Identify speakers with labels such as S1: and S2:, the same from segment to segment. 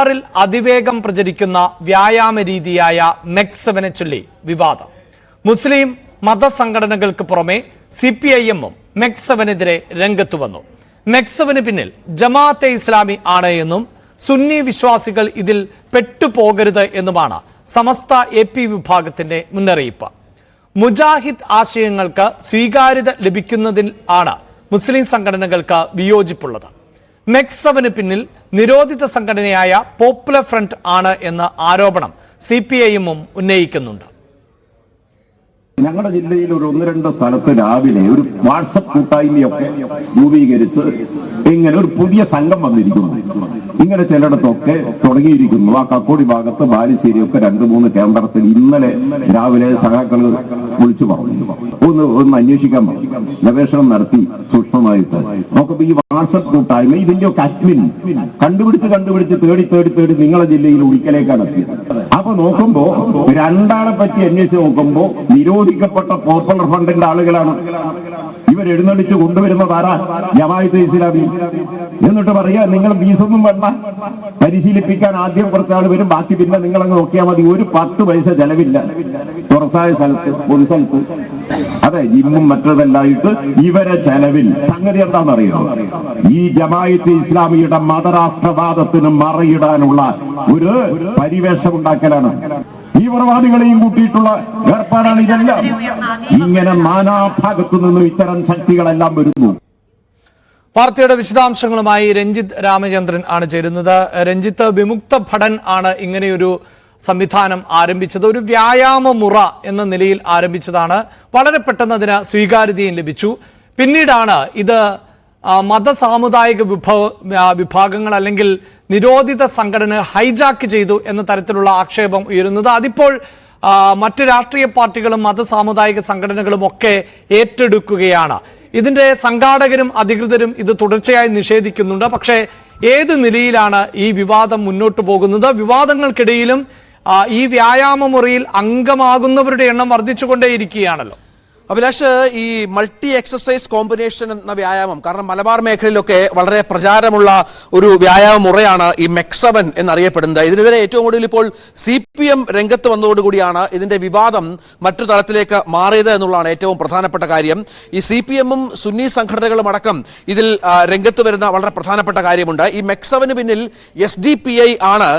S1: മലബാറിൽ അതിവേഗം പ്രചരിക്കുന്ന വ്യായാമ രീതിയായ മെക്സവനെ ചൊല്ലി വിവാദം. മുസ്ലിം മതസംഘടനകൾക്ക് പുറമെ CPIM-ഉം മെക്സവനെതിരെ രംഗത്തു വന്നു. മെക്സവന് പിന്നിൽ ജമാഅത്തെ ഇസ്ലാമി ആണ് എന്നും സുന്നി വിശ്വാസികൾ ഇതിൽ പെട്ടുപോകരുത് എന്നുമാണ് സമസ്ത AP വിഭാഗത്തിന്റെ മുന്നറിയിപ്പ്. മുജാഹിദ് ആശയങ്ങൾക്ക് സ്വീകാര്യത ലഭിക്കുന്നതിൽ ആണ് മുസ്ലിം സംഘടനകൾക്ക് വിയോജിപ്പുള്ളത്. മെക്സവന് പിന്നിൽ നിരോധിത സംഘടനയായ പോപ്പുലർ ഫ്രണ്ട് ആണ് എന്ന ആരോപണം CPIM-ഉം ഉന്നയിക്കുന്നുണ്ട്.
S2: ഞങ്ങളുടെ ജില്ലയിൽ ഒരു 1-2 സ്ഥലത്ത് രാവിലെ ഒരു വാട്സപ്പ് കൂട്ടായ്മയൊക്കെ രൂപീകരിച്ച് ഇങ്ങനെ ഒരു പുതിയ സംഘം വന്നിരിക്കുന്നു. ഇങ്ങനെ ചിലയിടത്തൊക്കെ തുടങ്ങിയിരിക്കുന്നു. ആ കക്കോടി ഭാഗത്ത് ബാലുശ്ശേരിയൊക്കെ 2-3 കേന്ദ്രത്തിൽ ഇന്നലെ രാവിലെ സഖാക്കൾ വിളിച്ചു പറഞ്ഞു, ഒന്ന് അന്വേഷിക്കാൻ പറഞ്ഞു. ഗവേഷണം നടത്തി സൂക്ഷ്മമായിട്ട് നോക്കുമ്പോ ഈ വാട്സപ്പ് കൂട്ടായ്മ ഇതിന്റെയൊക്കെ അഡ്മിൻ കണ്ടുപിടിച്ച് തേടി നിങ്ങളെ ജില്ലയിൽ ഉടിക്കലേക്കാണ് എത്തിയത്. അപ്പൊ നോക്കുമ്പോ രണ്ടാളെ പറ്റി അന്വേഷിച്ച് നോക്കുമ്പോ നിരോധിക്കപ്പെട്ട പോപ്പുലർ ഫണ്ടിന്റെ ആളുകളാണ്. ഇവരെഴുന്നള്ളിച്ച് കൊണ്ടുവരുന്നത് ആരാ? ജമാഅത്തെ ഇസ്ലാമി. എന്നിട്ട് പറയാ നിങ്ങൾ ഫീസൊന്നും വേണ്ട, പരിശീലിപ്പിക്കാൻ ആദ്യം കുറച്ചാൾ വരും, ബാക്കി പിന്നെ നിങ്ങളങ്ങ് നോക്കിയാൽ മതി, ഒരു 10 പൈസ ചെലവില്ല. തുറസായ സ്ഥലത്ത്, പൊതു സ്ഥലത്ത്, അതെ ജിമ്മും മറ്റതെല്ലായിട്ട് ഇവരെ ചെലവിൽ. സംഗതി എന്താണെന്നറിയോ? ഈ ജമാഅത്തെ ഇസ്ലാമിയുടെ മതരാഷ്ട്രവാദത്തിന് മറയിടാനുള്ള ഒരു പരിവേഷം ഉണ്ടാക്കലാണ്. തീവ്രവാദികളെയും കൂട്ടിയിട്ടുള്ള ഏർപ്പാടാണ് ഇതെല്ലാം. ഇങ്ങനെ നാനാഭാഗത്തു നിന്നും ഇത്തരം ശക്തികളെല്ലാം വരുന്നു.
S1: വാർത്തയുടെ വിശദാംശങ്ങളുമായി രഞ്ജിത്ത് രാമചന്ദ്രൻ ആണ് ചേരുന്നത്. രഞ്ജിത്ത്, വിമുക്ത ഭടൻ ആണ് ഇങ്ങനെയൊരു സംവിധാനം ആരംഭിച്ചത്. ഒരു വ്യായാമ മുറ എന്ന നിലയിൽ ആരംഭിച്ചതാണ്. വളരെ പെട്ടെന്ന് അതിന് സ്വീകാര്യതയും ലഭിച്ചു. പിന്നീടാണ് ഇത് മതസാമുദായിക വിഭാഗങ്ങൾ അല്ലെങ്കിൽ നിരോധിത സംഘടന ഹൈജാക്ക് ചെയ്തു എന്ന തരത്തിലുള്ള ആക്ഷേപം ഉയരുന്നത്. അതിപ്പോൾ മറ്റ് രാഷ്ട്രീയ പാർട്ടികളും മതസാമുദായിക സംഘടനകളും ഒക്കെ ഏറ്റെടുക്കുകയാണ്. ഇതിന്റെ സംഘാടകരും അധികൃതരും ഇത് തുടർച്ചയായി നിഷേധിക്കുന്നുണ്ട്. പക്ഷേ ഏത് നിലയിലാണ് ഈ വിവാദം മുന്നോട്ട് പോകുന്നത്? വിവാദങ്ങൾക്കിടയിലും ഈ വ്യായാമ മുറിയിൽ അംഗമാകുന്നവരുടെ എണ്ണം വർദ്ധിച്ചുകൊണ്ടേയിരിക്കുകയാണല്ലോ.
S3: അഭിലാഷ്, ഈ മൾട്ടി എക്സസൈസ് കോമ്പിനേഷൻ എന്ന വ്യായാമം, കാരണം മലബാർ മേഖലയിലൊക്കെ വളരെ പ്രചാരമുള്ള ഒരു വ്യായാമ മുറയാണ് ഈ മെക്സവൻ എന്നറിയപ്പെടുന്നത്. ഇതിനെതിരെ ഏറ്റവും കൂടുതൽ ഇപ്പോൾ CPM രംഗത്ത് വന്നതോടുകൂടിയാണ് ഇതിന്റെ വിവാദം മറ്റു തലത്തിലേക്ക് മാറിയത് എന്നുള്ളതാണ് ഏറ്റവും പ്രധാനപ്പെട്ട കാര്യം. ഈ CPM-ഉം സുന്നി സംഘടനകളും അടക്കം ഇതിൽ രംഗത്ത് വരുന്ന വളരെ പ്രധാനപ്പെട്ട കാര്യമുണ്ട്. ഈ മെക്സവന് പിന്നിൽ SDPI ആണ്,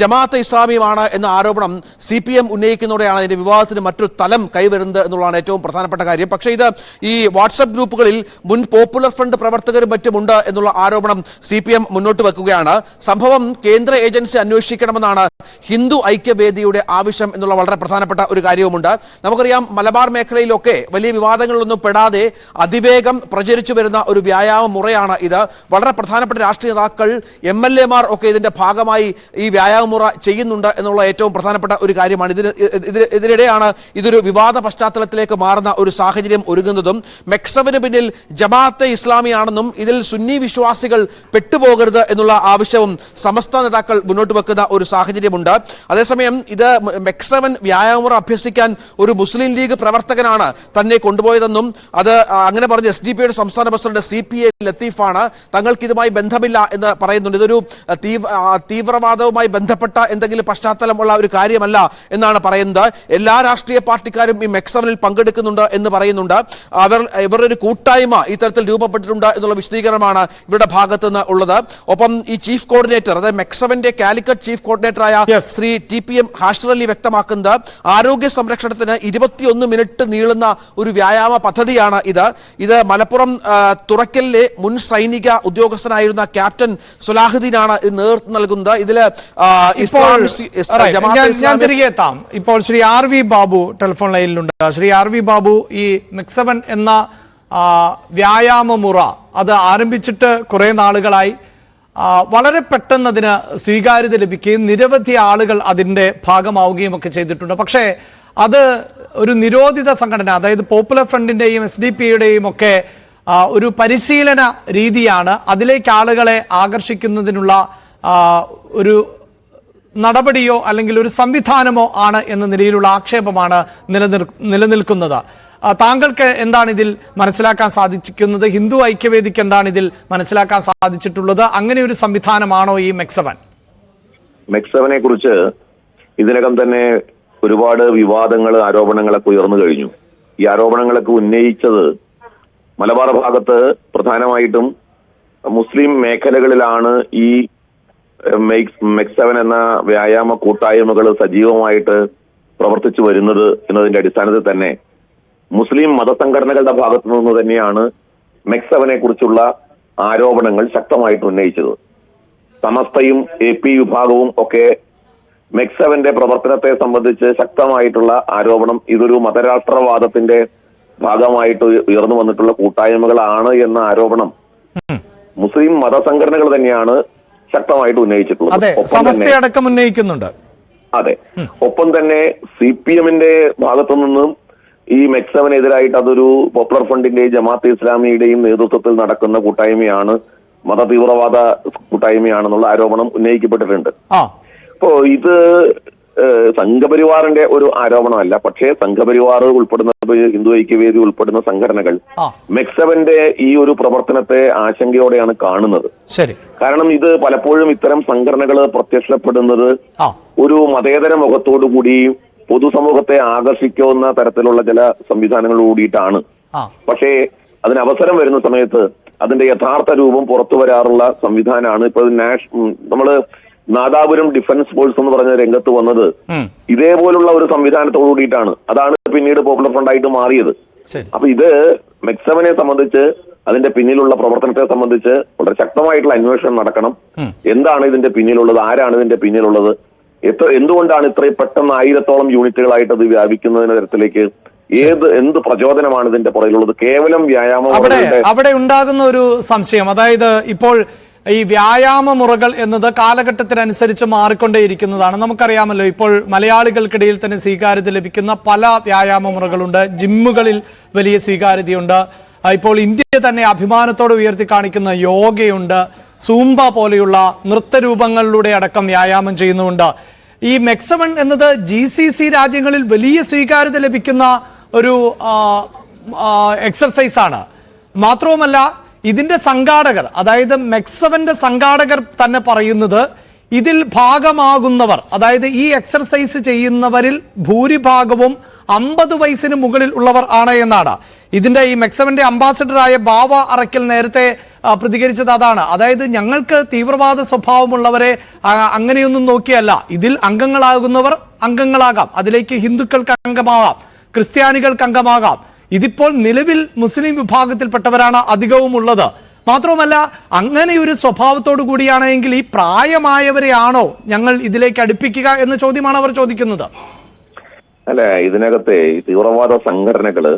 S3: ജമാഅത്തെ ഇസ്ലാമിയുമാണ് എന്ന ആരോപണം CPM ഉന്നയിക്കുന്നതോടെയാണ് ഇതിന്റെ വിവാദത്തിന് മറ്റൊരു തലം കൈവരുന്നത് എന്നുള്ളതാണ് ഏറ്റവും പ്രധാനപ്പെട്ട കാര്യം. പക്ഷേ ഇത് ഈ വാട്സപ്പ് ഗ്രൂപ്പുകളിൽ മുൻ പോപ്പുലർ ഫ്രണ്ട് പ്രവർത്തകരും മറ്റുമുണ്ട് എന്നുള്ള ആരോപണം CPM മുന്നോട്ട് വെക്കുകയാണ്. സംഭവം കേന്ദ്ര ഏജൻസി അന്വേഷിക്കണമെന്നാണ് ഹിന്ദു ഐക്യവേദിയുടെ ആവശ്യം എന്നുള്ള വളരെ പ്രധാനപ്പെട്ട ഒരു കാര്യവുമുണ്ട്. നമുക്കറിയാം, മലബാർ മേഖലയിലൊക്കെ വലിയ വിവാദങ്ങളിലൊന്നും പെടാതെ അതിവേഗം പ്രചരിച്ചു വരുന്ന ഒരു വ്യായാമ മുറയാണ് ഇത്. വളരെ പ്രധാനപ്പെട്ട രാഷ്ട്രീയ നേതാക്കൾ, MLA-മാർ ഒക്കെ ഇതിന്റെ ഭാഗമായി ഈ വ്യായാമ മുറ ചെയ്യുന്നുണ്ട് എന്നുള്ള ഏറ്റവും പ്രധാനപ്പെട്ട ഒരു കാര്യമാണ്. ഇതിനിടെയാണ് ഇതൊരു വിവാദ പശ്ചാത്തലത്തിലേക്ക് മാറുന്ന ഒരു സാഹചര്യം ഒരുങ്ങുന്നതും. മെക്സവന് പിന്നിൽ ജമാഅത്തെ ഇസ്ലാമിയാണെന്നും ഇതിൽ സുന്നി വിശ്വാസികൾ പെട്ടുപോകരുത് എന്നുള്ള ആവശ്യവും സമസ്ത നേതാക്കൾ മുന്നോട്ട് വെക്കുന്ന ഒരു സാഹചര്യമുണ്ട്. അതേസമയം ഇത് മെക്സവൻ വ്യായാമമുറ അഭ്യസിക്കാൻ ഒരു മുസ്ലിം ലീഗ് പ്രവർത്തകനാണ് തന്നെ കൊണ്ടുപോയതെന്നും അത് അങ്ങനെ പറഞ്ഞ SDPയുടെ സംസ്ഥാന പ്രസിഡന്റ് CPA ലത്തീഫാണ്. തങ്ങൾക്ക് ഇതുമായി ബന്ധമില്ല എന്ന് പറയുന്നുണ്ട്. ഇതൊരു തീവ്രവാദവുമായി ബന്ധപ്പെട്ട എന്തെങ്കിലും പശ്ചാത്തലമുള്ള ഒരു കാര്യമല്ല എന്നാണ് പറയുന്നത്. എല്ലാ രാഷ്ട്രീയ പാർട്ടിക്കാരും ഈ മെക്സവനിൽ പങ്കെടുക്കുന്നുണ്ട് എന്ന് പറയുന്നുണ്ട്. ഇവരുടെ ഒരു കൂട്ടായ്മ ഇത്തരത്തിൽ രൂപപ്പെട്ടിട്ടുണ്ട് എന്നുള്ള വിശദീകരണമാണ് ഇവരുടെ ഭാഗത്ത് നിന്ന് ഉള്ളത്. ഒപ്പം ഈ ചീഫ് കോർഡിനേറ്റർ, അതായത് മെക്സവന്റെ കാലിക്കറ്റ് ചീഫ് കോർഡിനേറ്ററായ ശ്രീ TPM ഹാഷ്ർ അലി വ്യക്തമാക്കുന്നത് ആരോഗ്യ സംരക്ഷണത്തിന് 21 മിനിറ്റ് നീളുന്ന ഒരു വ്യായാമ പദ്ധതിയാണ് ഇത് മലപ്പുറം തുറക്കലിലെ മുൻ സൈനിക ഉദ്യോഗസ്ഥനായിരുന്ന ക്യാപ്റ്റൻ സുലാഹുദ്ദീനാണ് ഇത് നേതൃത്വം നൽകുന്നത്. ഇതില്
S1: ഞാൻ തിരികെ എത്താം. ഇപ്പോൾ ശ്രീ RV ബാബു ടെലിഫോൺ ലൈനിലുണ്ട്. ശ്രീ RV ബാബു, ഈ മെക്സവൻ എന്ന വ്യായാമ മുറ അത് ആരംഭിച്ചിട്ട് കുറേ നാളുകളായി. വളരെ പെട്ടെന്ന് അതിന് സ്വീകാര്യത ലഭിക്കുകയും നിരവധി ആളുകൾ അതിൻ്റെ ഭാഗമാവുകയും ഒക്കെ ചെയ്തിട്ടുണ്ട്. പക്ഷേ അത് ഒരു നിരോധിത സംഘടന, അതായത് പോപ്പുലർ ഫ്രണ്ടിൻ്റെയും SDPയുടെയും ഒക്കെ ഒരു പരിശീലന രീതിയാണ്. അതിലേക്ക് ആളുകളെ ആകർഷിക്കുന്നതിനുള്ള ഒരു നടപടിയോ അല്ലെങ്കിൽ ഒരു സംവിധാനമോ ആണ് എന്ന നിലയിലുള്ള ആക്ഷേപമാണ് നിലനിൽക്കുന്നത്. താങ്കൾക്ക് എന്താണ് ഇതിൽ മനസ്സിലാക്കാൻ സാധിക്കുന്നത്? ഹിന്ദു ഐക്യവേദിക്ക് എന്താണ് ഇതിൽ മനസ്സിലാക്കാൻ സാധിച്ചിട്ടുള്ളത്? അങ്ങനെ ഒരു സംവിധാനമാണോ ഈ മെക്സവൻ?
S4: മെക്സവനെ കുറിച്ച് ഇതിനകം തന്നെ ഒരുപാട് വിവാദങ്ങൾ, ആരോപണങ്ങളൊക്കെ ഉയർന്നു കഴിഞ്ഞു. ഈ ആരോപണങ്ങളൊക്കെ ഉന്നയിച്ചത് മലബാർ ഭാഗത്ത് പ്രധാനമായിട്ടും മുസ്ലിം മേഖലകളിലാണ് ഈ മെക്സവൻ എന്ന വ്യായാമ കൂട്ടായ്മകൾ സജീവമായിട്ട് പ്രവർത്തിച്ചു വരുന്നത് എന്നതിന്റെ അടിസ്ഥാനത്തിൽ തന്നെ മുസ്ലിം മതസംഘടനകളുടെ ഭാഗത്തു നിന്ന് തന്നെയാണ് മെക്സവനെ കുറിച്ചുള്ള ആരോപണങ്ങൾ ശക്തമായിട്ട് ഉന്നയിച്ചത്. സമസ്തയും AP വിഭാഗവും ഒക്കെ മെക്സവന്റെ പ്രവർത്തനത്തെ സംബന്ധിച്ച് ശക്തമായിട്ടുള്ള ആരോപണം, ഇതൊരു മതരാഷ്ട്രവാദത്തിന്റെ ഭാഗമായിട്ട് ഉയർന്നു വന്നിട്ടുള്ള കൂട്ടായ്മകളാണ് എന്ന ആരോപണം മുസ്ലിം മതസംഘടനകൾ തന്നെയാണ് ശക്തമായിട്ട് ഉന്നയിച്ചിട്ടുള്ളത്.
S1: സമസ്തയടക്കം ഉന്നയിക്കുന്നുണ്ട്.
S4: അതെ, ഒപ്പം തന്നെ CPM-ന്റെ ഭാഗത്തു നിന്നും ഈ മെക്സവനെതിരായിട്ട് അതൊരു പോപ്പുലർ ഫ്രണ്ടിന്റെയും ജമാഅത്തെ ഇസ്ലാമിയുടെയും നേതൃത്വത്തിൽ നടക്കുന്ന കൂട്ടായ്മയാണ്, മത തീവ്രവാദ കൂട്ടായ്മയാണെന്നുള്ള ആരോപണം ഉന്നയിക്കപ്പെട്ടിട്ടുണ്ട്. അപ്പോ ഇത് സംഘപരിവാറിന്റെ ഒരു ആരോപണമല്ല. പക്ഷേ സംഘപരിവാർ ഉൾപ്പെടുന്ന ഹിന്ദു ഐക്യവേദി ഉൾപ്പെടുന്ന സംഘടനകൾ മെക്സവന്റെ ഈ ഒരു പ്രവർത്തനത്തെ ആശങ്കയോടെയാണ് കാണുന്നത്. കാരണം ഇത് പലപ്പോഴും ഇത്തരം സംഘടനകൾ പ്രത്യക്ഷപ്പെടുന്നത് ഒരു മതേതര മുഖത്തോടു കൂടി പൊതുസമൂഹത്തെ ആകർഷിക്കുന്ന തരത്തിലുള്ള ചില സംവിധാനങ്ങൾ കൂടിയിട്ടാണ്. പക്ഷേ അതിന് അവസരം വരുന്ന സമയത്ത് അതിന്റെ യഥാർത്ഥ രൂപം പുറത്തു വരാറുള്ള സംവിധാനമാണ്. ഇപ്പൊ നമ്മള് നാദാപുരം ഡിഫൻസ് ഫോഴ്സ് എന്ന് പറഞ്ഞ രംഗത്ത് വന്നത് ഇതേപോലുള്ള ഒരു സംവിധാനത്തോടു കൂടിയിട്ടാണ്. അതാണ് പിന്നീട് പോപ്പുലർ ഫ്രണ്ടായിട്ട് മാറിയത്. അപ്പൊ ഇത് മെക്സവനെ സംബന്ധിച്ച്, അതിന്റെ പിന്നിലുള്ള പ്രവർത്തനത്തെ സംബന്ധിച്ച് വളരെ ശക്തമായിട്ടുള്ള അന്വേഷണം നടക്കണം. എന്താണ് ഇതിന്റെ പിന്നിലുള്ളത്, ആരാണ് ഇതിന്റെ പിന്നിലുള്ളത്, എന്തുകൊണ്ടാണ് ഇത്രയും പെട്ടെന്ന് 1000-ഓളം യൂണിറ്റുകളായിട്ട് അത് വ്യാപിക്കുന്നതിന് തരത്തിലേക്ക് എന്ത് പ്രചോദനമാണ് ഇതിന്റെ പുറകിലുള്ളത്? കേവലം വ്യായാമം
S1: അവിടെ ഉണ്ടാകുന്ന ഒരു സംശയം, അതായത് ഇപ്പോൾ ഈ വ്യായാമ മുറകൾ എന്നത് കാലഘട്ടത്തിനനുസരിച്ച് മാറിക്കൊണ്ടേയിരിക്കുന്നതാണ്. നമുക്കറിയാമല്ലോ, ഇപ്പോൾ മലയാളികൾക്കിടയിൽ തന്നെ സ്വീകാര്യത ലഭിക്കുന്ന പല വ്യായാമ മുറകളുണ്ട്. ജിമ്മുകളിൽ വലിയ സ്വീകാര്യതയുണ്ട്. ഇപ്പോൾ ഇന്ത്യ തന്നെ അഭിമാനത്തോടെ ഉയർത്തി കാണിക്കുന്ന യോഗയുണ്ട്. സൂംബ പോലെയുള്ള നൃത്തരൂപങ്ങളിലൂടെ അടക്കം വ്യായാമം ചെയ്യുന്നുണ്ട്. ഈ മെക്സവൻ എന്നത് GCC രാജ്യങ്ങളിൽ വലിയ സ്വീകാര്യത ലഭിക്കുന്ന ഒരു എക്സർസൈസ് ആണ്. മാത്രവുമല്ല, ഇതിന്റെ സംഘാടകർ, അതായത് മെക്സവന്റെ സംഘാടകർ തന്നെ പറയുന്നത് ഇതിൽ ഭാഗമാകുന്നവർ, അതായത് ഈ എക്സർസൈസ് ചെയ്യുന്നവരിൽ ഭൂരിഭാഗവും 50 വയസ്സിന് മുകളിൽ ഉള്ളവർ ആണ് എന്നാണ്. ഇതിന്റെ ഈ മെക്സവന്റെ അംബാസിഡറായ ബാവ അറക്കൽ നേരത്തെ പ്രതികരിച്ചത് അതാണ്. അതായത് ഞങ്ങൾക്ക് തീവ്രവാദ സ്വഭാവമുള്ളവരെ അങ്ങനെയൊന്നും നോക്കിയല്ല, ഇതിൽ അംഗങ്ങളാകുന്നവർ അംഗങ്ങളാകാം, അതിലേക്ക് ഹിന്ദുക്കൾക്ക് അംഗമാകാം, ക്രിസ്ത്യാനികൾക്ക് അംഗമാകാം. ഇതിപ്പോൾ നിലവിൽ മുസ്ലിം വിഭാഗത്തിൽപ്പെട്ടവരാണ് അധികവും ഉള്ളത്. മാത്രവുമല്ല, അങ്ങനെ ഒരു സ്വഭാവത്തോടു കൂടിയാണെങ്കിൽ ഈ പ്രായമായവരെയാണോ ഞങ്ങൾ ഇതിലേക്ക് അടുപ്പിക്കുക എന്ന ചോദ്യമാണ് അവർ ചോദിക്കുന്നത്.
S4: അല്ല, ഇതിനകത്തെ തീവ്രവാദ സംഘടനകള്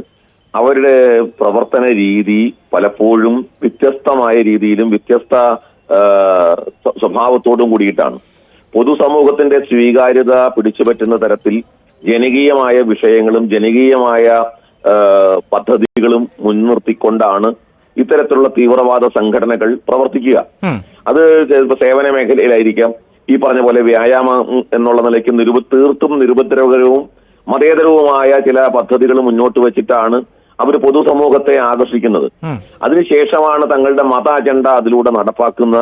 S4: അവരുടെ പ്രവർത്തന രീതി പലപ്പോഴും വ്യത്യസ്തമായ രീതിയിലും വ്യത്യസ്ത സ്വഭാവത്തോടും കൂടിയിട്ടാണ്. പൊതുസമൂഹത്തിന്റെ സ്വീകാര്യത പിടിച്ചുപറ്റുന്ന തരത്തിൽ ജനകീയമായ വിഷയങ്ങളും ജനകീയമായ പദ്ധതികളും മുൻനിർത്തിക്കൊണ്ടാണ് ഇത്തരത്തിലുള്ള തീവ്രവാദ സംഘടനകൾ പ്രവർത്തിക്കുക. അത് സേവന മേഖലയിലായിരിക്കാം, ഈ പറഞ്ഞ പോലെ വ്യായാമം എന്നുള്ള നിലയ്ക്ക് തീർത്തും നിരുപദ്രവകരവും മതേതരവുമായ ചില പദ്ധതികൾ മുന്നോട്ട് വെച്ചിട്ടാണ് അവർ പൊതുസമൂഹത്തെ ആകർഷിക്കുന്നത്. അതിനുശേഷമാണ് തങ്ങളുടെ മത അജണ്ട അതിലൂടെ നടപ്പാക്കുന്ന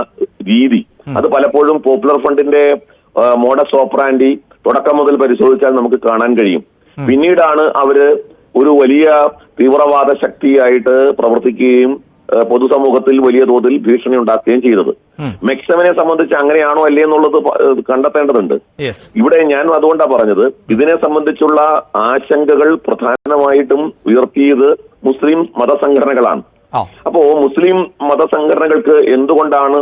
S4: രീതി. അത് പലപ്പോഴും പോപ്പുലർ ഫ്രണ്ടിന്റെ മോഡസ് ഓപ്പറാൻഡി തുടക്കം മുതൽ പരിശോധിച്ചാൽ നമുക്ക് കാണാൻ കഴിയും. പിന്നീടാണ് അവര് ഒരു വലിയ തീവ്രവാദ ശക്തിയായിട്ട് പ്രവർത്തിക്കുകയും പൊതുസമൂഹത്തിൽ വലിയ തോതിൽ ഭീഷണി ഉണ്ടാക്കുകയും ചെയ്തത്. മെക്സവനെ സംബന്ധിച്ച് അങ്ങനെയാണോ അല്ലേ എന്നുള്ളത് കണ്ടെത്തേണ്ടതുണ്ട്. ഇവിടെ ഞാൻ അതുകൊണ്ടാണ് പറഞ്ഞത്, ഇതിനെ സംബന്ധിച്ചുള്ള ആശങ്കകൾ പ്രധാനമായിട്ടും ഉയർത്തിയത് മുസ്ലിം മതസംഘടനകളാണ്. അപ്പോ മുസ്ലിം മതസംഘടനകൾക്ക് എന്തുകൊണ്ടാണ്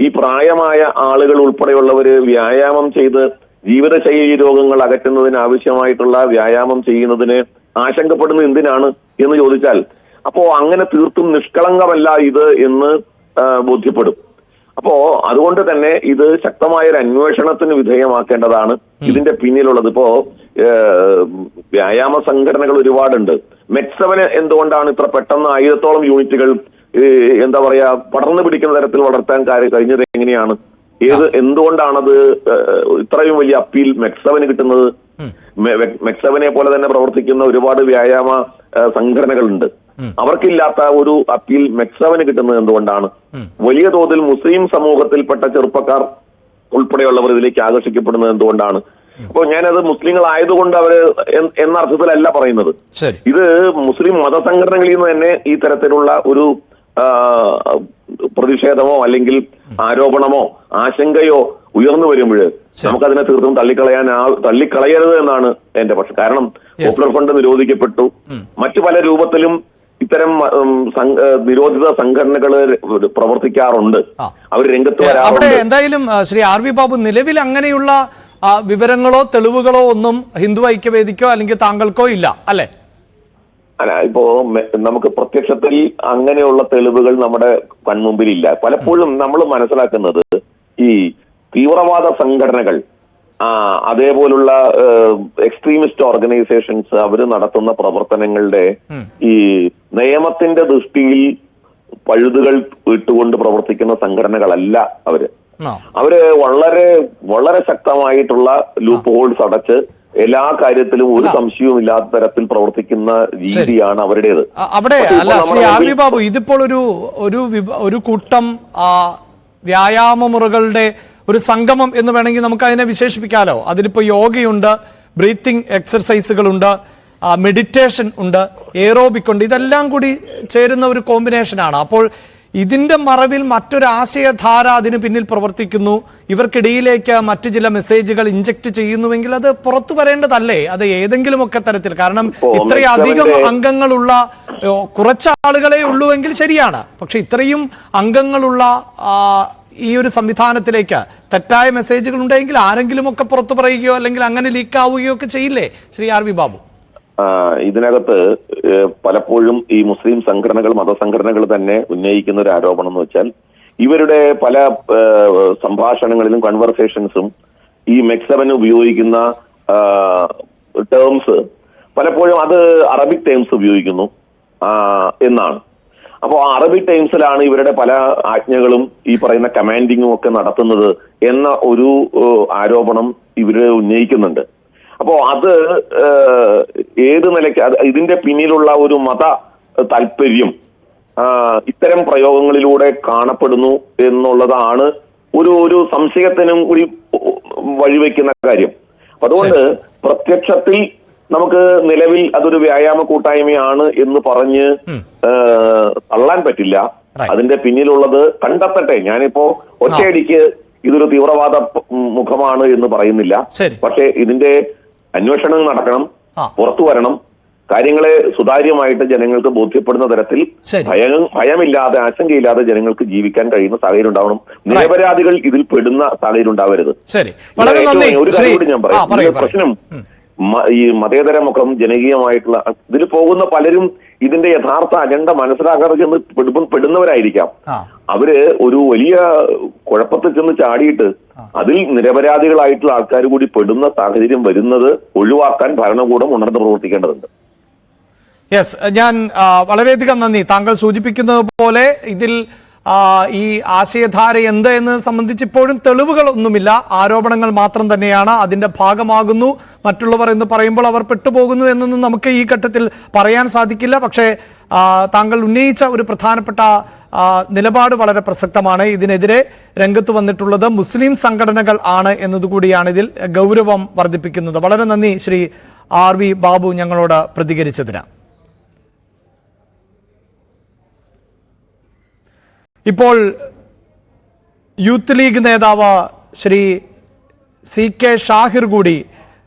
S4: ഈ പ്രായമായ ആളുകൾ ഉൾപ്പെടെയുള്ളവര് വ്യായാമം ചെയ്ത് ജീവിതശൈലി രോഗങ്ങൾ അകറ്റുന്നതിന് ആവശ്യമായിട്ടുള്ള വ്യായാമം ചെയ്യുന്നതിന് ആശങ്കപ്പെടുന്നത് എന്തിനാണ് എന്ന് ചോദിച്ചാൽ, അപ്പോ അങ്ങനെ തീർത്തും നിഷ്കളങ്കമല്ല ഇത് എന്ന് ബോധ്യപ്പെടും. അപ്പോ അതുകൊണ്ട് തന്നെ ഇത് ശക്തമായ ഒരു അന്വേഷണത്തിന് വിധേയമാക്കേണ്ടതാണ് ഇതിന്റെ പിന്നിലുള്ളത്. ഇപ്പോ വ്യായാമ സംഘടനകൾ ഒരുപാടുണ്ട്. മെക്സവന് എന്തുകൊണ്ടാണ് ഇത്ര പെട്ടെന്ന് 1000-ഓളം യൂണിറ്റുകൾ എന്താ പറയാ പടർന്നു പിടിക്കുന്ന തരത്തിൽ വളർത്താൻ കഴിഞ്ഞത് എങ്ങനെയാണ്? എന്തുകൊണ്ടാണത് ഇത്രയും വലിയ അപ്പീൽ മെക്സവന് കിട്ടുന്നത്? മെക്സവനെ പോലെ തന്നെ പ്രവർത്തിക്കുന്ന ഒരുപാട് വ്യായാമ സംഘടനകളുണ്ട്. അവർക്കില്ലാത്ത ഒരു അപ്പീൽ മെക്സവന് കിട്ടുന്നത് എന്തുകൊണ്ടാണ്? വലിയ തോതിൽ മുസ്ലിം സമൂഹത്തിൽപ്പെട്ട ചെറുപ്പക്കാർ ഉൾപ്പെടെയുള്ളവർ ഇതിലേക്ക് ആകർഷിക്കപ്പെടുന്നത് എന്തുകൊണ്ടാണ്? അപ്പോൾ ഞാനത് മുസ്ലിങ്ങളായതുകൊണ്ട് അവര് എന്ന അർത്ഥത്തിലല്ല പറയുന്നത്. ഇത് മുസ്ലിം മതസംഘടനകളിൽ നിന്ന് തന്നെ ഈ തരത്തിലുള്ള ഒരു പ്രതിഷേധമോ അല്ലെങ്കിൽ ആരോപണമോ ആശങ്കയോ ഉയർന്നു വരുമ്പോൾ നമുക്കതിനെ തീർത്തും തള്ളിക്കളയരുത് എന്നാണ് എന്റെ പക്ഷം. കാരണം പോപ്പുലർ ഫണ്ട് നിരോധിക്കപ്പെട്ടു, മറ്റു പല രൂപത്തിലും ഇത്തരം നിരോധിത സംഘടനകൾ പ്രവർത്തിക്കാറുണ്ട്, അവർ രംഗത്ത് വരാറുണ്ട്.
S1: എന്തായാലും ശ്രീ ആർ വി ബാബു, നിലവിൽ അങ്ങനെയുള്ള വിവരങ്ങളോ തെളിവുകളോ ഒന്നും ഹിന്ദു ഐക്യവേദിക്കോ അല്ലെങ്കിൽ താങ്കൾക്കോ ഇല്ല അല്ലെ?
S4: അല്ല, ഇപ്പോ നമുക്ക് പ്രത്യക്ഷത്തിൽ അങ്ങനെയുള്ള തെളിവുകൾ നമ്മുടെ കൺമുമ്പിലില്ല. പലപ്പോഴും നമ്മൾ മനസ്സിലാക്കുന്നത് ഈ തീവ്രവാദ സംഘടനകൾ, അതേപോലുള്ള എക്സ്ട്രീമിസ്റ്റ് ഓർഗനൈസേഷൻസ് അവർ നടത്തുന്ന പ്രവർത്തനങ്ങളുടെ ഈ നിയമത്തിന്റെ ദൃഷ്ടിയിൽ പഴുതുകൾ ഇട്ടുകൊണ്ട് പ്രവർത്തിക്കുന്ന സംഘടനകളല്ല അവര് വളരെ വളരെ ശക്തമായിട്ടുള്ള ലൂപ്പ് ഹോൾസ് അടച്ച് എല്ലാ കാര്യത്തിലും ഒരു സംശയവും ഇല്ലാത്ത തരത്തിൽ പ്രവർത്തിക്കുന്ന രീതിയാണ് അവരുടേത്.
S1: അവിടെ അല്ല ശ്രീ ആർ വി ബാബു, ഇതിപ്പോൾ ഒരു കൂട്ടം വ്യായാമ മുറകളുടെ ഒരു സംഗമം എന്ന് വേണമെങ്കിൽ നമുക്ക് അതിനെ വിശേഷിപ്പിക്കാലോ. അതിലിപ്പോ യോഗയുണ്ട്, ബ്രീത്തിങ് എക്സർസൈസുകളുണ്ട്, മെഡിറ്റേഷൻ ഉണ്ട്, എയറോബിക് ഉണ്ട്, ഇതെല്ലാം കൂടി ചേരുന്ന ഒരു കോമ്പിനേഷനാണ്. അപ്പോൾ ഇതിന്റെ മറവിൽ മറ്റൊരു ആശയധാര അതിന് പിന്നിൽ പ്രവർത്തിക്കുന്നു, ഇവർക്കിടയിലേക്ക് മറ്റു ചില മെസ്സേജുകൾ ഇഞ്ചക്ട് ചെയ്യുന്നുവെങ്കിൽ അത് പുറത്തു വരേണ്ടതല്ലേ? അത് ഏതെങ്കിലുമൊക്കെ തരത്തിൽ, കാരണം ഇത്രയധികം അംഗങ്ങളുള്ള കുറച്ചാളുകളെ ഉള്ളുവെങ്കിൽ ശരിയാണ്, പക്ഷെ ഇത്രയും അംഗങ്ങളുള്ള ഈ ഒരു സംവിധാനത്തിലേക്ക് തെറ്റായ മെസ്സേജുകൾ ഉണ്ടെങ്കിൽ ആരെങ്കിലും ഒക്കെ പുറത്തു പറയുകയോ അല്ലെങ്കിൽ അങ്ങനെ ലീക്ക് ആവുകയോ ഒക്കെ ചെയ്യില്ലേ ശ്രീ ആർ വി ബാബു?
S4: ഇതിനകത്ത് പലപ്പോഴും ഈ മുസ്ലിം സംഘടനകൾ, മതസംഘടനകൾ തന്നെ ഉന്നയിക്കുന്ന ഒരു ആരോപണം എന്ന് വെച്ചാൽ ഇവരുടെ പല സംഭാഷണങ്ങളിലും കൺവെർസേഷൻസും ഈ മെക്സവൻ ഉപയോഗിക്കുന്ന ടേംസ് പലപ്പോഴും അത് അറബിക് ടേംസ് ഉപയോഗിക്കുന്നു എന്നാണ്. അപ്പോൾ അറബിക് ടൈംസിലാണ് ഇവരുടെ പല ആജ്ഞകളും ഈ പറയുന്ന കമാൻഡിങ്ങും ഒക്കെ നടത്തുന്നത് എന്ന ഒരു ആരോപണം ഇവര് ഉന്നയിക്കുന്നുണ്ട്. അപ്പോ അത് ഏത് നിലയ്ക്ക് ഇതിന്റെ പിന്നിലുള്ള ഒരു മത താല്പര്യം ഇത്തരം പ്രയോഗങ്ങളിലൂടെ കാണപ്പെടുന്നു എന്നുള്ളതാണ് ഒരു സംശയത്തിനും കൂടി വഴിവെക്കുന്ന കാര്യം. അതുകൊണ്ട് പ്രത്യക്ഷത്തിൽ നമുക്ക് നിലവിൽ അതൊരു വ്യായാമ കൂട്ടായ്മയാണ് എന്ന് പറഞ്ഞ് തള്ളാൻ പറ്റില്ല. അതിന്റെ പിന്നിലുള്ളത് കണ്ടെത്തട്ടെ. ഞാനിപ്പോ ഒറ്റയടിക്ക് ഇതൊരു തീവ്രവാദ മുഖമാണ് എന്ന് പറയുന്നില്ല. പക്ഷേ ഇതിന്റെ അന്വേഷണം നടക്കണം, പുറത്തു വരണം, കാര്യങ്ങളെ സുതാര്യമായിട്ട് ജനങ്ങൾക്ക് ബോധ്യപ്പെടുന്ന തരത്തിൽ ഭയമില്ലാതെ ആശങ്കയില്ലാതെ ജനങ്ങൾക്ക് ജീവിക്കാൻ കഴിയുന്ന സാഹചര്യം ഉണ്ടാവണം. നിരപരാധികൾ ഇതിൽ പെടുന്ന സാഹചര്യം ഉണ്ടാവരുത്. ഒരു കാര്യം കൂടി ഞാൻ പറയാം. പ്രശ്നം ഈ മതേതര മുഖം ജനകീയമായിട്ടുള്ള ഇതിൽ പോകുന്ന പലരും ഇതിന്റെ യഥാർത്ഥ അജണ്ട മനസ്സിലാക്കാതെ ചെന്ന് പെടുന്നവരായിരിക്കാം. അവര് ഒരു വലിയ കുഴപ്പത്തിൽ ചെന്ന് ചാടിയിട്ട് അതിൽ നിരപരാധികളായിട്ടുള്ള ആൾക്കാർ കൂടി പെടുന്ന സാഹചര്യം വരുന്നത് ഒഴിവാക്കാൻ ഭരണകൂടം ഉണർന്ന് പ്രവർത്തിക്കേണ്ടതുണ്ട്.
S1: യെസ്, ഞാൻ വളരെയധികം നന്ദി. താങ്കൾ സൂചിപ്പിക്കുന്നത് പോലെ ഇതിൽ ഈ ആശയധാര എന്ത് എന്ന് സംബന്ധിച്ച് ഇപ്പോഴും തെളിവുകളൊന്നുമില്ല, ആരോപണങ്ങൾ മാത്രം തന്നെയാണ്. അതിന്റെ ഭാഗമാകുന്നു മറ്റുള്ളവർ എന്ന് പറയുമ്പോൾ അവർ പെട്ടുപോകുന്നു എന്നൊന്നും നമുക്ക് ഈ ഘട്ടത്തിൽ പറയാൻ സാധിക്കില്ല. പക്ഷേ താങ്കൾ ഉന്നയിച്ച ഒരു പ്രധാനപ്പെട്ട നിലപാട് വളരെ പ്രസക്തമാണ്. ഇതിനെതിരെ രംഗത്ത് വന്നിട്ടുള്ളത് മുസ്ലിം സംഘടനകൾ ആണ് എന്നതുകൂടിയാണ് ഇതിൽ ഗൗരവം വർദ്ധിപ്പിക്കുന്നത്. വളരെ നന്ദി ശ്രീ ആർ വി ബാബു ഞങ്ങളോട് പ്രതികരിച്ചതിന്. ഇപ്പോൾ യൂത്ത് ലീഗ് നേതാവ് ശ്രീ സി കെ ഷാഹിർ കൂടി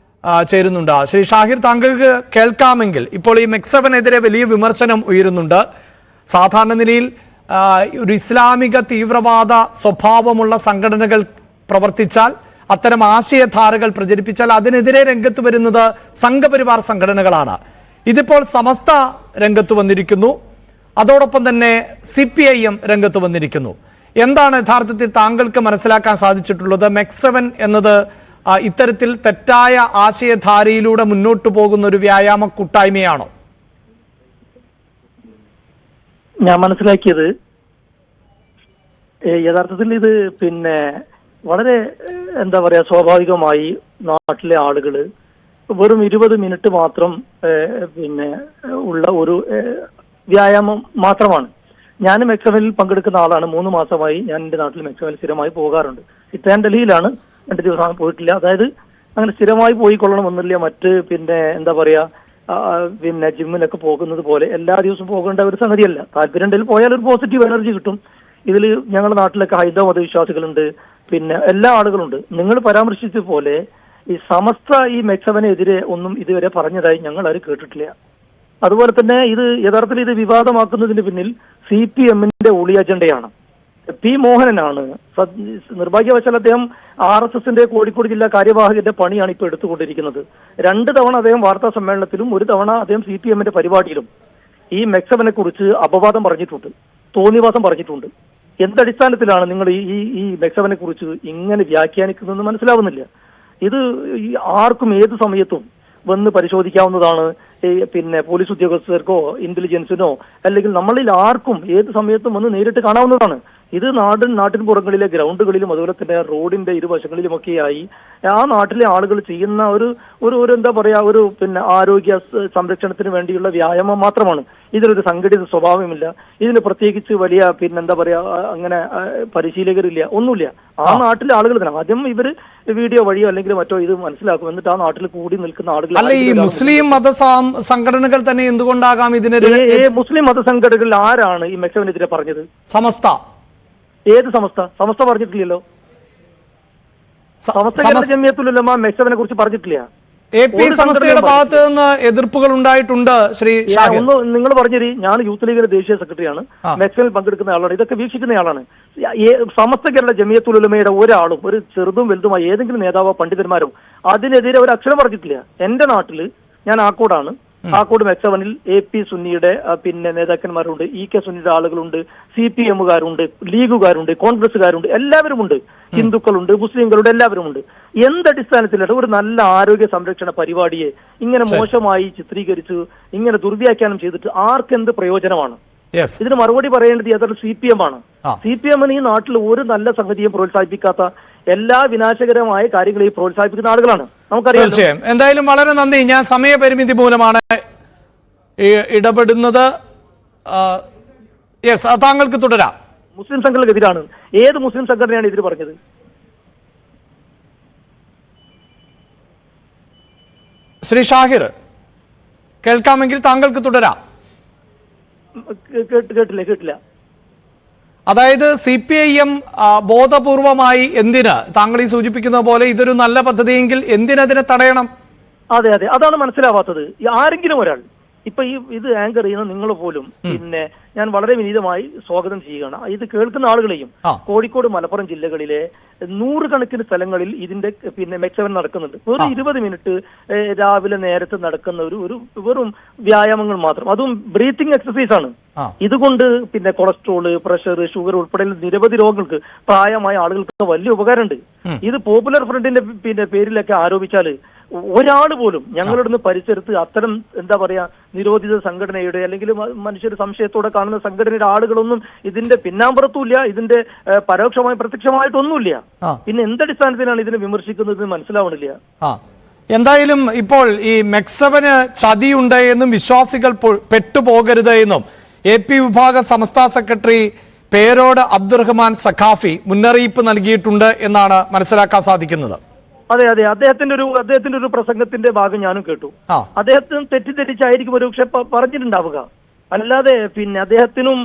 S1: ചേരുന്നുണ്ട്. ശ്രീ ഷാഹിർ, താങ്കൾക്ക് കേൾക്കാമെങ്കിൽ ഇപ്പോൾ ഈ മെക്സവനെതിരെ വലിയ വിമർശനം ഉയരുന്നുണ്ട്. സാധാരണ നിലയിൽ ഒരു ഇസ്ലാമിക തീവ്രവാദ സ്വഭാവമുള്ള സംഘടനകൾ പ്രവർത്തിച്ചാൽ, അത്തരം ആശയധാരകൾ പ്രചരിപ്പിച്ചാൽ അതിനെതിരെ രംഗത്ത് വരുന്നത് സംഘപരിവാർ സംഘടനകളാണ്. ഇതിപ്പോൾ സമസ്ത രംഗത്ത് വന്നിരിക്കുന്നു, അതോടൊപ്പം തന്നെ CPIM രംഗത്ത് വന്നിരിക്കുന്നു. എന്താണ് യഥാർത്ഥത്തിൽ താങ്കൾക്ക് മനസ്സിലാക്കാൻ സാധിച്ചിട്ടുള്ളത്? മെക്സവൻ എന്നത് ഇത്തരത്തിൽ തെറ്റായ ആശയധാരയിലൂടെ മുന്നോട്ട് പോകുന്ന ഒരു വ്യായാമ കൂട്ടായ്മയാണോ?
S5: ഞാൻ മനസ്സിലാക്കിയത് യഥാർത്ഥത്തിൽ ഇത് വളരെ എന്താ പറയാ, സ്വാഭാവികമായി നാട്ടിലെ ആളുകള് വെറും 20 മിനിറ്റ് മാത്രം ഉള്ള ഒരു വ്യായാമം മാത്രമാണ്. ഞാൻ മെക്സവനിൽ പങ്കെടുക്കുന്ന ആളാണ്. 3 മാസമായി ഞാൻ എൻ്റെ നാട്ടിൽ മെക്സവനിൽ സ്ഥിരമായി പോകാറുണ്ട്. ഇറ്റാൻ ഡൽഹിയിലാണ് 2 ദിവസം പോയിട്ടില്ല. അതായത് അങ്ങനെ സ്ഥിരമായി പോയിക്കൊള്ളണമെന്നില്ല. മറ്റ് പിന്നെ എന്താ പറയാ പിന്നെ ജിമ്മിലൊക്കെ പോകുന്നത് പോലെ എല്ലാ ദിവസവും പോകേണ്ട ഒരു സംഗതിയല്ല. താല്പര്യം ഉണ്ടെങ്കിൽ പോയാൽ ഒരു പോസിറ്റീവ് എനർജി കിട്ടും. ഇതിൽ ഞങ്ങളുടെ നാട്ടിലൊക്കെ ഹൈന്ദവ മതവിശ്വാസികളുണ്ട്, പിന്നെ എല്ലാ ആളുകളുണ്ട്. നിങ്ങൾ പരാമർശിച്ച പോലെ ഈ സമസ്ത ഈ മെക്സവനെതിരെ ഒന്നും ഇതുവരെ പറഞ്ഞതായി ഞങ്ങൾ ആരും കേട്ടിട്ടില്ല. അതുപോലെ തന്നെ ഇത് യഥാർത്ഥത്തിൽ ഇത് വിവാദമാക്കുന്നതിന് പിന്നിൽ CPM-ന്റെ ഒളി അജണ്ടയാണ്. പി മോഹനനാണ്. നിർഭാഗ്യവശാൽ അദ്ദേഹം RSSന്റെ കോഴിക്കോട് ജില്ലാ കാര്യവാഹകന്റെ പണിയാണ് ഇപ്പോൾ എടുത്തുകൊണ്ടിരിക്കുന്നത്. 2 തവണ അദ്ദേഹം വാർത്താ സമ്മേളനത്തിലും 1 തവണ അദ്ദേഹം CPM-ന്റെ പരിപാടിയിലും ഈ മെക്സവനെ കുറിച്ച് അപവാദം പറഞ്ഞിട്ടുണ്ട്, തോന്നിവാസം പറഞ്ഞിട്ടുണ്ട്. എന്തടിസ്ഥാനത്തിലാണ് നിങ്ങൾ ഈ മെക്സവനെ കുറിച്ച് ഇങ്ങനെ വ്യാഖ്യാനിക്കുന്നതെന്ന് മനസ്സിലാവുന്നില്ല. ഇത് ആർക്കും ഏത് സമയത്തും വന്ന് പരിശോധിക്കാവുന്നതാണ്. പിന്നെ പോലീസ് ഉദ്യോഗസ്ഥർക്കോ ഇന്റലിജൻസിനോ അല്ലെങ്കിൽ നമ്മളിൽ ആർക്കും ഏത് സമയത്തും വന്ന് നേരിട്ട് കാണാവുന്നതാണ്. ഇത് നാട്ടിൻ പുറങ്ങളിലെ ഗ്രൗണ്ടുകളിലും അതുപോലെ തന്നെ റോഡിന്റെ ഇരുവശങ്ങളിലുമൊക്കെയായി ആ നാട്ടിലെ ആളുകൾ ചെയ്യുന്ന ഒരു എന്താ പറയാ ഒരു പിന്നെ ആരോഗ്യ സംരക്ഷണത്തിന് വേണ്ടിയുള്ള വ്യായാമം മാത്രമാണ്. ഇതിലൊരു സംഘടിത സ്വഭാവമില്ല. ഇതിന് പ്രത്യേകിച്ച് വലിയ പിന്നെ എന്താ പറയാ അങ്ങനെ പരിശീലകരില്ല, ഒന്നുമില്ല. ആ നാട്ടിലെ ആളുകൾ തന്നെ ആദ്യം ഇവര് വീഡിയോ വഴിയോ അല്ലെങ്കിൽ മറ്റോ ഇത് മനസ്സിലാക്കും. എന്നിട്ട് ആ നാട്ടിൽ കൂടി നിൽക്കുന്ന ആളുകൾ
S1: അല്ല, ഈ മുസ്ലിം മത സംഘടനകൾ തന്നെ എന്തുകൊണ്ടാകാം ഇതിനെതിരെ?
S5: മുസ്ലിം മതസംഘടനകളിൽ ആരാണ് ഈ മെക്സവനെതിരെ പറഞ്ഞത്?
S1: സമസ്ത.
S5: ഏത് സമസ്ത? സമസ്ത പറഞ്ഞിട്ടില്ലല്ലോ. സമസ്ത ജമിയത്തുൽ ഉലമ മെക്സവനെ കുറിച്ച് പറഞ്ഞിട്ടില്ല.
S1: AP സമസ്തയുടെ ഭാഗത്ത് നിന്ന് എതിർപ്പുകൾ ഉണ്ടായിട്ടുണ്ട്. ശ്രീ
S5: ഒന്ന് നിങ്ങൾ പറഞ്ഞേരി, ഞാൻ യൂത്ത് ലീഗിന്റെ ദേശീയ സെക്രട്ടറിയാണ്, മെക്സവനിൽ പങ്കെടുക്കുന്ന ആളാണ്, ഇതൊക്കെ വീക്ഷിക്കുന്ന ആളാണ്. സമസ്ത കേരള ജമിയത്തുൽ ഉലമയുടെ ഒരാളും ഒരു ചെറുതും വലുതുമായ ഏതെങ്കിലും നേതാവോ പണ്ഡിതന്മാരോ അതിനെതിരെ ഒരു അക്ഷരം പറഞ്ഞിട്ടില്ല. എന്റെ നാട്ടില് ഞാൻ ആക്കോടാണ്. ആക്കോട് മെക്സവനിൽ AP സുന്നിയുടെ പിന്നെ നേതാക്കന്മാരുണ്ട്, EK സുന്നിയുടെ ആളുകളുണ്ട്, CPM-കാരുണ്ട്, ലീഗുകാരുണ്ട്, കോൺഗ്രസ്സുകാരുണ്ട്, എല്ലാവരും ഉണ്ട്, ഹിന്ദുക്കളുണ്ട്, മുസ്ലിംകളുണ്ട്, എല്ലാവരും ഉണ്ട്. എന്തടിസ്ഥാനത്തിലാണ് ഒരു നല്ല ആരോഗ്യ സംരക്ഷണ പരിപാടിയെ ഇങ്ങനെ മോശമായി ചിത്രീകരിച്ച് ഇങ്ങനെ ദുർവ്യാഖ്യാനം ചെയ്തിട്ട് ആർക്കെന്ത് പ്രയോജനമാണ്? ഇതിന് മറുപടി പറയേണ്ടത് യഥാർത്ഥ CPM-ആണ്. CPM-ന് ഈ നാട്ടിൽ ഒരു നല്ല സംഗതിയും പ്രോത്സാഹിപ്പിക്കാത്ത, എല്ലാ വിനാശകരമായ കാര്യങ്ങളെയും പ്രോത്സാഹിപ്പിക്കുന്ന ആളുകളാണ്, നമുക്കറിയാം.
S1: തീർച്ചയായും. എന്തായാലും വളരെ നന്ദി. ഞാൻ സമയപരിമിതി മൂലമാണ് ഇടപെടുന്നത്. താങ്കൾക്ക് തുടരാം.
S5: മുസ്ലിം സംഘടനകൾക്കെതിരാണ്. ഏത് മുസ്ലിം സംഘടനയാണ് എതിര് പറഞ്ഞത്?
S1: ശ്രീ ഷാഹിർ, കേൾക്കാമെങ്കിൽ താങ്കൾക്ക് തുടരാം.
S5: കേട്ടില്ല.
S1: അതായത് CPIM ബോധപൂർവമായി എന്തിന്, താങ്കൾ ഈ സൂചിപ്പിക്കുന്ന പോലെ ഇതൊരു നല്ല പദ്ധതിയെങ്കിൽ എന്തിനതിനെ തടയണം?
S5: അതെ, അതാണ് മനസ്സിലാവാത്തത്. ആരെങ്കിലും ഒരാൾ ഇപ്പൊ ഇത് ആങ്കർ ചെയ്യുന്ന നിങ്ങൾ പോലും പിന്നെ ഞാൻ വളരെ വിനീതമായി സ്വാഗതം ചെയ്യുകയാണ്. ഇത് കേൾക്കുന്ന ആളുകളെയും കോഴിക്കോട് മലപ്പുറം ജില്ലകളിലെ 100 കണക്കിന് സ്ഥലങ്ങളിൽ ഇതിന്റെ പിന്നെ മെക്സവൻ നടക്കുന്നുണ്ട്. വെറും 20 മിനിറ്റ് രാവിലെ നേരത്തെ നടക്കുന്ന ഒരു വെറും വ്യായാമങ്ങൾ മാത്രം, അതും ബ്രീത്തിങ് എക്സസൈസ് ആണ്. ഇതുകൊണ്ട് പിന്നെ കൊളസ്ട്രോള്, പ്രഷർ, ഷുഗർ ഉൾപ്പെടെ നിരവധി രോഗങ്ങൾക്ക് പ്രായമായ ആളുകൾക്ക് വലിയ ഉപകാരമുണ്ട്. ഇത് പോപ്പുലർ ഫ്രണ്ടിന്റെ പിന്നെ പേരിലൊക്കെ ആരോപിച്ചാൽ ഒരാൾ പോലും ഞങ്ങളുടെ പരിസരത്ത് അത്തരം എന്താ പറയാ നിരോധിത സംഘടനയുടെ അല്ലെങ്കിൽ മനുഷ്യർ സംശയത്തോടെ കാണുന്ന സംഘടനയുടെ ആളുകളൊന്നും ഇതിന്റെ പിന്നാമ്പുറത്തുമില്ല, ഇതിന്റെ പരോക്ഷമായി പ്രത്യക്ഷമായിട്ടൊന്നുമില്ല. പിന്നെ എന്തടിസ്ഥാനത്തിലാണ് ഇതിനെ വിമർശിക്കുന്നത് മനസ്സിലാവണില്ല.
S1: എന്തായാലും ഇപ്പോൾ ഈ മെക്സവന് ചതിയുണ്ട് എന്നും വിശ്വാസികൾ പെട്ടുപോകരുത് എന്നും AP വിഭാഗ സംസ്ഥാന സെക്രട്ടറി പേരോട് അബ്ദുറഹ്മാൻ സഖാഫി മുന്നറിയിപ്പ് നൽകിയിട്ടുണ്ട് എന്നാണ് മനസ്സിലാക്കാൻ സാധിക്കുന്നത്.
S5: അതെ, അദ്ദേഹത്തിന്റെ ഒരു പ്രസംഗത്തിന്റെ ഭാഗം ഞാനും കേട്ടു. അദ്ദേഹത്തിന് തെറ്റിദ്ധരിച്ചായിരിക്കും ഒരു പക്ഷെ പറഞ്ഞിട്ടുണ്ടാവുക. അല്ലാതെ പിന്നെ അദ്ദേഹത്തിനും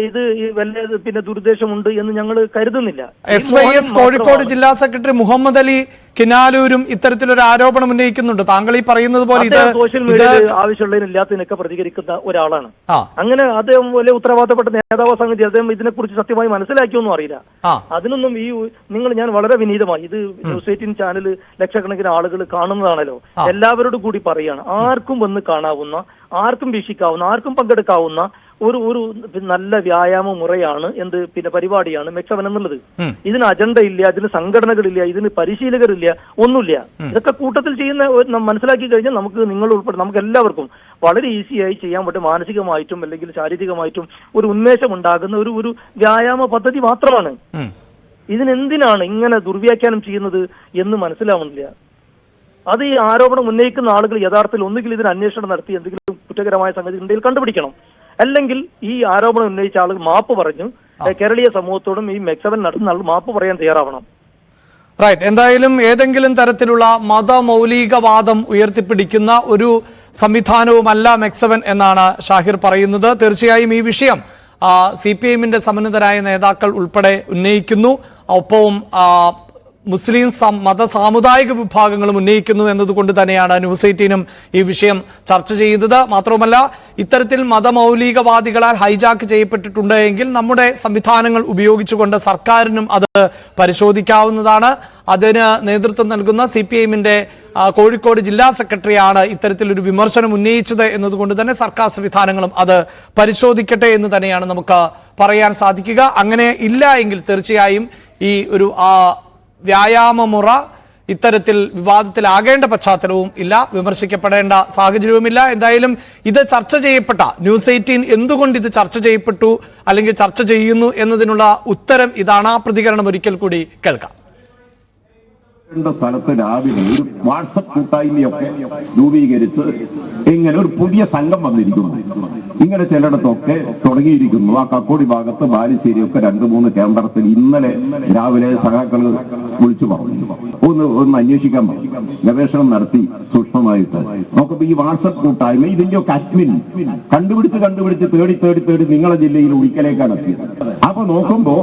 S5: ഇത് വലിയ പിന്നെ ദുരുദ്ദേശമുണ്ട് എന്ന് ഞങ്ങൾ കരുതുന്നില്ല.
S1: SYS കോഴിക്കോട് ജില്ലാ സെക്രട്ടറി മുഹമ്മദ് അലി കിനാലൂരും ഇത്തരത്തിലൊരു ആരോപണം ഉന്നയിക്കുന്നുണ്ട്. താങ്കൾ ഈ പറയുന്നത് പോലെ ഇത്
S5: സോഷ്യൽ മീഡിയയിൽ ആവശ്യമുള്ളതിനില്ലാത്തതിനൊക്കെ പ്രതികരിക്കുന്ന ഒരാളാണ്. അങ്ങനെ അദ്ദേഹം വലിയ ഉത്തരവാദിത്തപ്പെട്ട നേതാവ് സംഗതി അദ്ദേഹം ഇതിനെക്കുറിച്ച് സത്യമായി മനസ്സിലാക്കിയൊന്നും അറിയില്ല. അതിനൊന്നും ഞാൻ വളരെ വിനീതമായി, ഇത് ന്യൂസ് 18 ചാനൽ ലക്ഷക്കണക്കിന് ആളുകൾ കാണുന്നതാണല്ലോ, എല്ലാവരോടും കൂടി പറയുകയാണ്, ആർക്കും വന്ന് കാണാവുന്ന, ആർക്കും വീക്ഷിക്കാവുന്ന, ആർക്കും പങ്കെടുക്കാവുന്ന ഒരു നല്ല വ്യായാമ മുറയാണ് പിന്നെ പരിപാടിയാണ് മെക്സവൻ എന്നുള്ളത്. ഇതിന് അജണ്ട ഇല്ല, ഇതിന് സംഘടനകളില്ല, ഇതിന് പരിശീലകരില്ല, ഒന്നുമില്ല. ഇതൊക്കെ കൂട്ടത്തിൽ ചെയ്യുന്ന മനസ്സിലാക്കി കഴിഞ്ഞാൽ നിങ്ങൾ ഉൾപ്പെടെ നമുക്ക് എല്ലാവർക്കും വളരെ ഈസിയായി ചെയ്യാൻ പറ്റും. മാനസികമായിട്ടും അല്ലെങ്കിൽ ശാരീരികമായിട്ടും ഒരു ഉന്മേഷം ഉണ്ടാകുന്ന ഒരു വ്യായാമ പദ്ധതി മാത്രമാണ്. ഇതിനെന്തിനാണ് ഇങ്ങനെ ദുർവ്യാഖ്യാനം ചെയ്യുന്നത് എന്ന് മനസ്സിലാവുന്നില്ല. അത് ഈ ആരോപണം ഉന്നയിക്കുന്ന ആളുകൾ യഥാർത്ഥത്തിൽ ഒന്നുകിൽ ഇതിന് അന്വേഷണം നടത്തി എന്തെങ്കിലും കുറ്റകരമായ സംഗതി ഉണ്ടെങ്കിൽ കണ്ടുപിടിക്കണം, അല്ലെങ്കിൽ ഈ ആരോപണം ഉന്നയിച്ച ആളുകൾ മാപ്പ് പറഞ്ഞു കേരളീയ സമൂഹത്തോടും ഈ മെക്സവൻ നടത്തുന്ന ആൾ മാപ്പ് പറയാൻ തയ്യാറാവണം.
S1: റൈറ്റ്. എന്തായാലും ഏതെങ്കിലും തരത്തിലുള്ള മതമൗലികവാദം ഉയർത്തിപ്പിടിക്കുന്ന ഒരു സംവിധാനവുമല്ല മെക്സവൻ എന്നാണ് ഷാഹിർ പറയുന്നത്. തീർച്ചയായും ഈ വിഷയം CPIM-ന്റെ സമന്വിതരായ നേതാക്കൾ ഉൾപ്പെടെ ഉന്നയിക്കുന്നു. ഒപ്പവും മുസ്ലിം മത സാമുദായിക വിഭാഗങ്ങളും ഉന്നയിക്കുന്നു എന്നതുകൊണ്ട് തന്നെയാണ് ന്യൂസ് 18-നും ഈ വിഷയം ചർച്ച ചെയ്തത്. മാത്രവുമല്ല, ഇത്തരത്തിൽ മതമൗലികവാദികളാൽ ഹൈജാക്ക് ചെയ്യപ്പെട്ടിട്ടുണ്ട് എങ്കിൽ നമ്മുടെ സംവിധാനങ്ങൾ ഉപയോഗിച്ചുകൊണ്ട് സർക്കാരിനും അത് പരിശോധിക്കാവുന്നതാണ്. അതിന് നേതൃത്വം നൽകുന്ന CPIM-ന്റെ കോഴിക്കോട് ജില്ലാ സെക്രട്ടറിയാണ് ഇത്തരത്തിലൊരു വിമർശനം ഉന്നയിച്ചത് എന്നതുകൊണ്ട് തന്നെ സർക്കാർ സംവിധാനങ്ങളും അത് പരിശോധിക്കട്ടെ എന്ന് തന്നെയാണ് നമുക്ക് പറയാൻ സാധിക്കുക. അങ്ങനെ ഇല്ല എങ്കിൽ തീർച്ചയായും ഈ ഒരു വ്യായാമമുറ ഇത്തരത്തിൽ വിവാദത്തിലാകേണ്ട പശ്ചാത്തലവും ഇല്ല, വിമർശിക്കപ്പെടേണ്ട സാഹചര്യവുമില്ല. എന്തായാലും ഇത് ചർച്ച ചെയ്യപ്പെട്ട ന്യൂസ് 18 എന്തുകൊണ്ട് ഇത് ചർച്ച ചെയ്യപ്പെട്ടു അല്ലെങ്കിൽ ചർച്ച ചെയ്യുന്നു എന്നതിനുള്ള ഉത്തരം ഇതാണ്. ആ പ്രതികരണം ഒരിക്കൽ കൂടി കേൾക്കാം.
S2: സ്ഥലത്ത് രാവിലെ ഒരു വാട്സപ്പ് കൂട്ടായ്മയൊക്കെ രൂപീകരിച്ച് ഇങ്ങനെ ഒരു പുതിയ സംഘം വന്നിരിക്കുന്നു. ഇങ്ങനെ ചിലയിടത്തൊക്കെ തുടങ്ങിയിരിക്കുന്നു. ആ കക്കോടി ഭാഗത്ത് ബാലുശ്ശേരിയൊക്കെ 2-3 കേന്ദ്രത്തിൽ ഇന്നലെ രാവിലെ സഖാക്കൾ വിളിച്ചു പറഞ്ഞു, ഒന്ന് അന്വേഷിക്കാൻ പറഞ്ഞു, ഗവേഷണം നടത്തി സൂക്ഷ്മമായിട്ട് നോക്കുമ്പോ ഈ വാട്സപ്പ് കൂട്ടായ്മ ഇതിന്റെയൊക്കെ അഡ്മിൻ കണ്ടുപിടിച്ച് തേടി നിങ്ങളെ ജില്ലയിൽ ഉളിക്കലേക്കാണ് എത്തിയത്. അപ്പൊ നോക്കുമ്പോ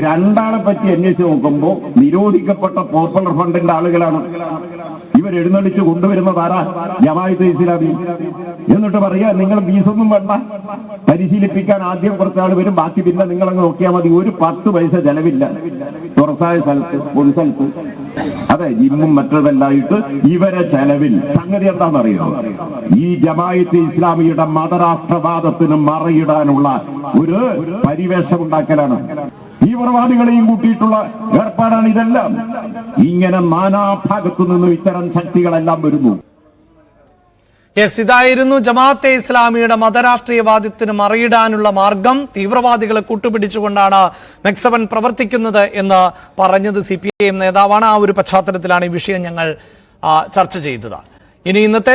S2: രണ്ടാളെ പറ്റി അന്വേഷിച്ച് നോക്കുമ്പോ നിരോധിക്കപ്പെട്ട പോപ്പുലർ ഫണ്ടിന്റെ ആളുകളാണ് ഇവരെഴുന്നള്ളിച്ച് കൊണ്ടുവരുന്നത്. ആരാ? ജമാഅത്തെ ഇസ്ലാമി. എന്നിട്ട് പറയാ, നിങ്ങൾ ഫീസൊന്നും വേണ്ട, പരിശീലിപ്പിക്കാൻ ആദ്യം കുറച്ചാൾ വരും, ബാക്കി പിന്നെ നിങ്ങളങ്ങ് നോക്കിയാൽ മതി, ഒരു 10 പൈസ ചെലവില്ല, തുറസായ സ്ഥലത്ത് പൊതു സ്ഥലത്ത്. അതെ, ജിമ്മും മറ്റതെല്ലായിട്ട് ഇവരെ ചെലവിൽ. സംഗതി എന്താണെന്നറിയോ? ഈ ജമാഅത്തെ ഇസ്ലാമിയുടെ മതരാഷ്ട്രവാദത്തിന് മറയിടാനുള്ള ഒരു പരിവേഷം ഉണ്ടാക്കലാണ്. തീവ്രവാദികളെയും കൂട്ടിയിട്ടുള്ള ഏർപ്പാടാണ് ഇതെല്ലാം. ഇങ്ങനെ നാനാഭാഗത്തു നിന്നും ഇത്തരം ശക്തികളെല്ലാം വരുന്നു.
S1: ഇതായിരുന്നു ജമാഅത്തെ ഇസ്ലാമിയുടെ മതരാഷ്ട്രീയവാദത്തിന് മറിയിടാനുള്ള മാർഗം. തീവ്രവാദികളെ കൂട്ടുപിടിച്ചുകൊണ്ടാണ് മെക്സവൻ പ്രവർത്തിക്കുന്നത് എന്ന് പറഞ്ഞത് CPIM നേതാവാണ്. ആ ഒരു പശ്ചാത്തലത്തിലാണ് ഈ വിഷയം ഞങ്ങൾ ചർച്ച ചെയ്തത്. ഇനി ഇന്നത്തെ